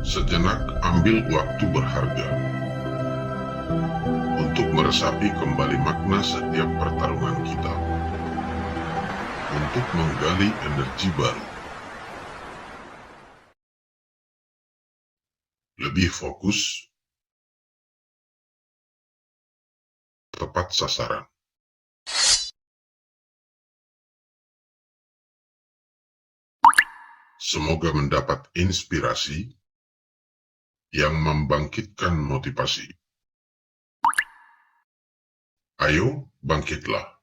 Sejenak ambil waktu berharga untuk meresapi kembali makna setiap pertarungan kita, untuk menggali energi baru, lebih fokus, tepat sasaran. Semoga mendapat inspirasi yang membangkitkan motivasi. Ayo, bangkitlah.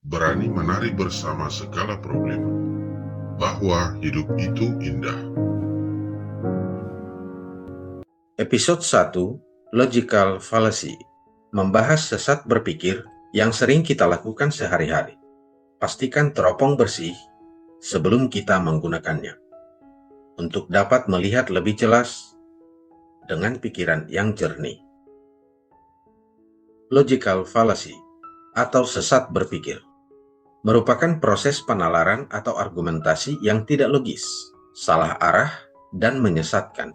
Berani menari bersama segala problem, bahwa hidup itu indah. Episode 1, Logical Fallacy, membahas sesat berpikir yang sering kita lakukan sehari-hari. Pastikan teropong bersih sebelum kita menggunakannya, untuk dapat melihat lebih jelas dengan pikiran yang jernih. Logical fallacy atau sesat berpikir merupakan proses penalaran atau argumentasi yang tidak logis, salah arah, dan menyesatkan.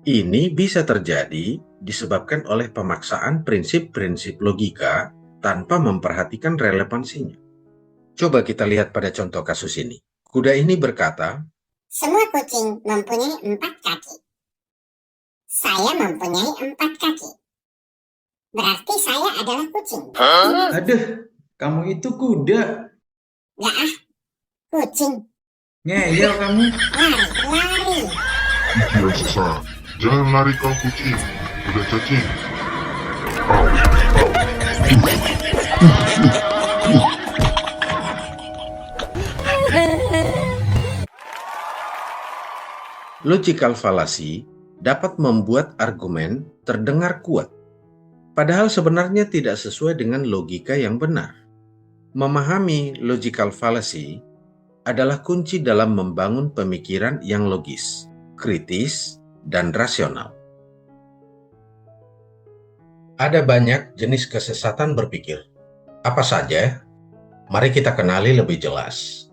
Ini bisa terjadi disebabkan oleh pemaksaan prinsip-prinsip logika tanpa memperhatikan relevansinya. Coba kita lihat pada contoh kasus ini. Kuda ini berkata, "Semua kucing mempunyai 4 kaki. Saya mempunyai 4 kaki. Berarti saya adalah kucing." Aduh, kamu itu kuda. Nggak ah, kucing. Ngeyel kamu. Lari. Pikiran sesat. Jangan lari kau kucing. Udah cacing. logical fallacy dapat membuat argumen terdengar kuat, padahal sebenarnya tidak sesuai dengan logika yang benar. Memahami logical fallacy adalah kunci dalam membangun pemikiran yang logis, kritis, dan rasional. Ada banyak jenis kesesatan berpikir. Apa saja? Mari kita kenali lebih jelas.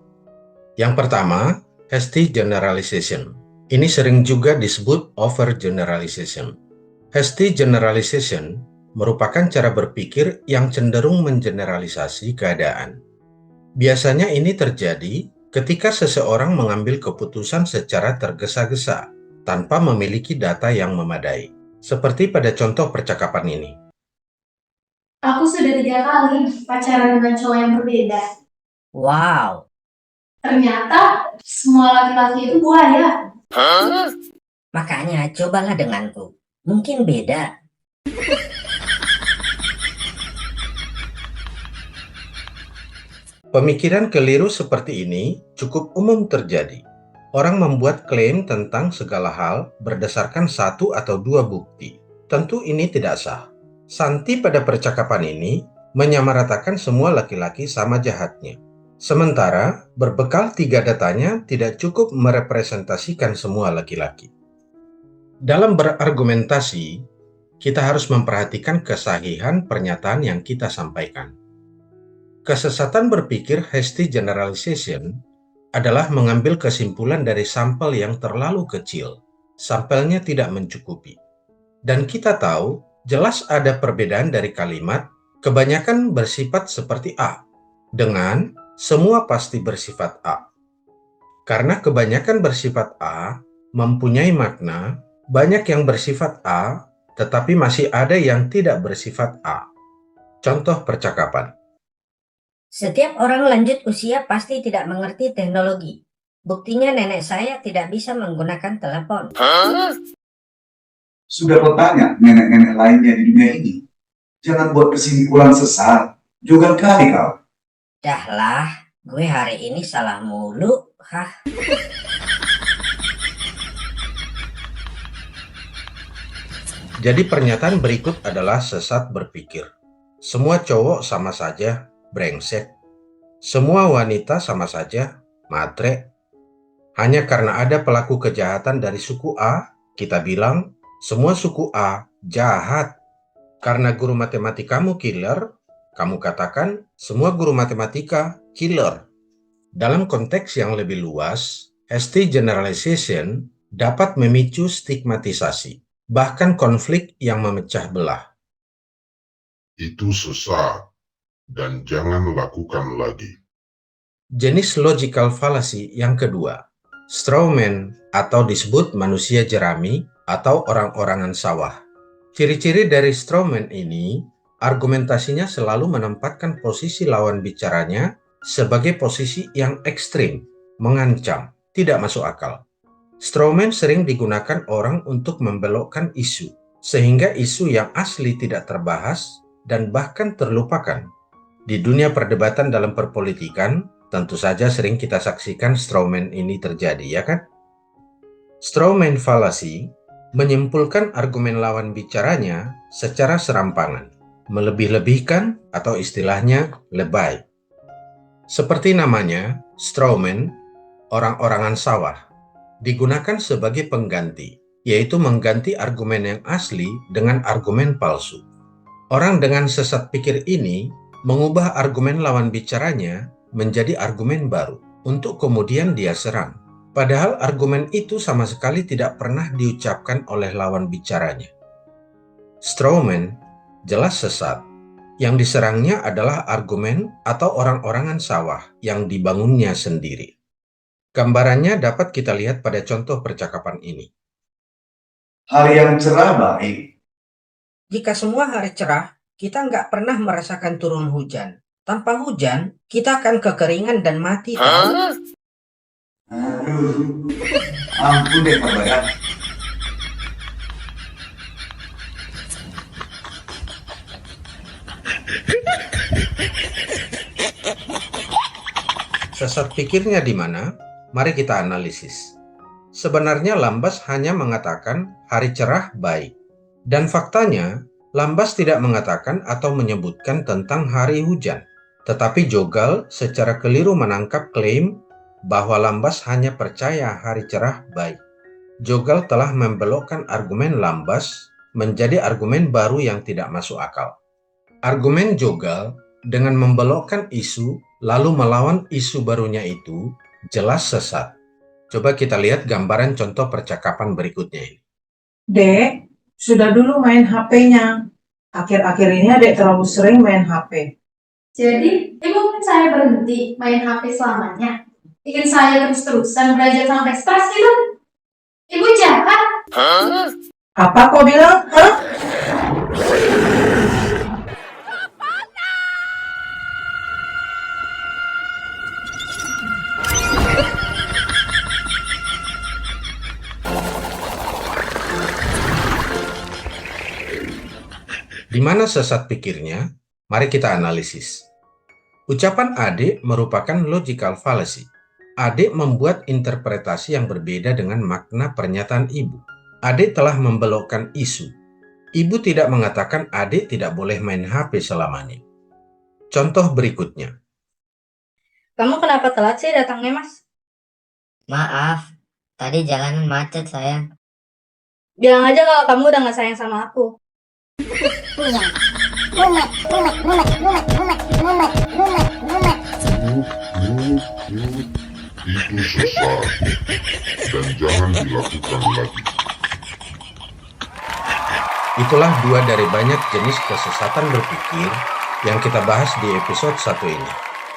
Yang pertama, hasty generalization. Ini sering juga disebut overgeneralization. Hasty generalization merupakan cara berpikir yang cenderung mengeneralisasi keadaan. Biasanya ini terjadi ketika seseorang mengambil keputusan secara tergesa-gesa tanpa memiliki data yang memadai, seperti pada contoh percakapan ini. Aku sudah 3 kali pacaran dengan cowok yang berbeda. Wow, Ternyata semua laki-laki itu buaya. makanya cobalah denganku. Mungkin beda. Pemikiran keliru seperti ini cukup umum terjadi. Orang membuat klaim tentang segala hal berdasarkan 1 atau 2 bukti. Tentu ini tidak sah. Santi pada percakapan ini menyamaratakan semua laki-laki sama jahatnya. Sementara berbekal 3 datanya tidak cukup merepresentasikan semua laki-laki. Dalam berargumentasi, kita harus memperhatikan kesahihan pernyataan yang kita sampaikan. Kesesatan berpikir hasty generalization adalah mengambil kesimpulan dari sampel yang terlalu kecil. Sampelnya tidak mencukupi. Dan kita tahu, jelas ada perbedaan dari kalimat kebanyakan bersifat seperti A dengan semua pasti bersifat A. Karena kebanyakan bersifat A mempunyai makna, banyak yang bersifat A, tetapi masih ada yang tidak bersifat A. Contoh percakapan. Setiap orang lanjut usia pasti tidak mengerti teknologi. Buktinya nenek saya tidak bisa menggunakan telepon. Sudah kau tanya nenek-nenek lainnya di dunia ini? Jangan buat kesimpulan sesat. Juga kali kau. Dahlah, gue hari ini salah mulu. Jadi pernyataan berikut adalah sesat berpikir. Semua cowok sama saja brengsek. Semua wanita sama saja matre. Hanya karena ada pelaku kejahatan dari suku A, kita bilang semua suku A jahat. Karena guru matematikamu killer, kamu katakan semua guru matematika killer. Dalam konteks yang lebih luas, Hasty generalization dapat memicu stigmatisasi, bahkan konflik yang memecah belah. Itu sesat dan jangan lakukan lagi. Jenis logical fallacy yang kedua, straw man atau disebut manusia jerami atau orang-orangan sawah. Ciri-ciri dari straw man ini, argumentasinya selalu menempatkan posisi lawan bicaranya sebagai posisi yang ekstrim, mengancam, tidak masuk akal. Straw man sering digunakan orang untuk membelokkan isu, sehingga isu yang asli tidak terbahas dan bahkan terlupakan. Di dunia perdebatan dalam perpolitikan, tentu saja sering kita saksikan straw man ini terjadi, ya kan? Straw man fallacy menyimpulkan argumen lawan bicaranya secara serampangan, melebih-lebihkan atau istilahnya lebay. Seperti namanya, straw man, orang-orangan sawah, digunakan sebagai pengganti, yaitu mengganti argumen yang asli dengan argumen palsu. Orang dengan sesat pikir ini mengubah argumen lawan bicaranya menjadi argumen baru untuk kemudian dia serang. Padahal argumen itu sama sekali tidak pernah diucapkan oleh lawan bicaranya. Straw man jelas sesat. Yang diserangnya adalah argumen atau orang-orangan sawah yang dibangunnya sendiri. Gambarannya dapat kita lihat pada contoh percakapan ini. Hari yang cerah baik. Jika semua hari cerah, kita nggak pernah merasakan turun hujan. Tanpa hujan, kita akan kekeringan dan mati. Aduh, ampun deh Pak Bayan. Sesat pikirnya di mana? Mari kita analisis. Sebenarnya Lambas hanya mengatakan hari cerah baik. Dan faktanya, Lambas tidak mengatakan atau menyebutkan tentang hari hujan. Tetapi Jogal secara keliru menangkap klaim bahwa Lambas hanya percaya hari cerah baik. Jogal telah membelokkan argumen Lambas menjadi argumen baru yang tidak masuk akal. Argumen Jogal dengan membelokkan isu lalu melawan isu barunya itu jelas sesat. Coba kita lihat gambaran contoh percakapan berikutnya ini. Dek, sudah dulu main HP-nya. Akhir-akhir ini adek terlalu sering main HP. Jadi, ibu ingin saya berhenti main HP selamanya? Ingin saya terus-terusan belajar sampai stres gitu? Ibu jahat. Apa kau bilang? Hah? Di mana sesat pikirnya? Mari kita analisis. Ucapan Ade merupakan logical fallacy. Ade membuat interpretasi yang berbeda dengan makna pernyataan ibu. Ade telah membelokkan isu. Ibu tidak mengatakan Ade tidak boleh main HP selamanya. Contoh berikutnya. Kamu kenapa telat sih datangnya, Mas? Maaf, tadi jalanan macet sayang. Bilang aja kalau kamu udah gak sayang sama aku. Itu sesat dan jangan dilakukan lagi. Itulah dua dari banyak jenis kesesatan berpikir yang kita bahas di episode 1 ini.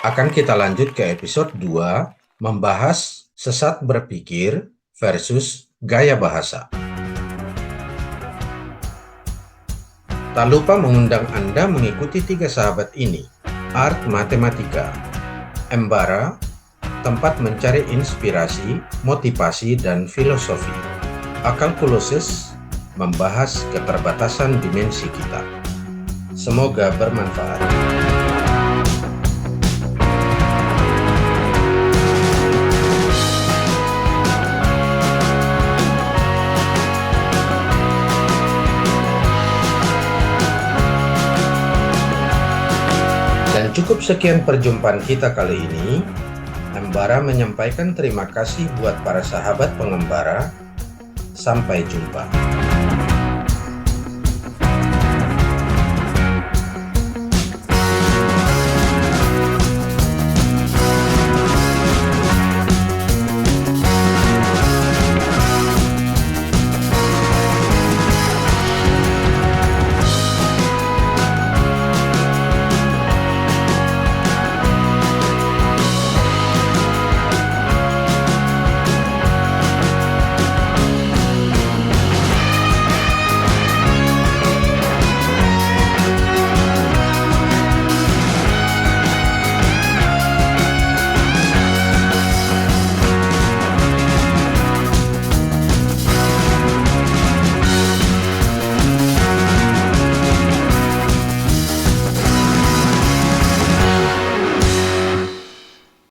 Akan kita lanjut ke episode 2, membahas sesat berpikir versus gaya bahasa. Tak lupa mengundang Anda mengikuti 3 sahabat ini: Art Matematika, Embara, tempat mencari inspirasi, motivasi, dan filosofi. Akalkulosis, membahas keterbatasan dimensi kita. Semoga bermanfaat. Dan cukup sekian perjumpaan kita kali ini. Embara menyampaikan terima kasih buat para sahabat pengembara. Sampai jumpa.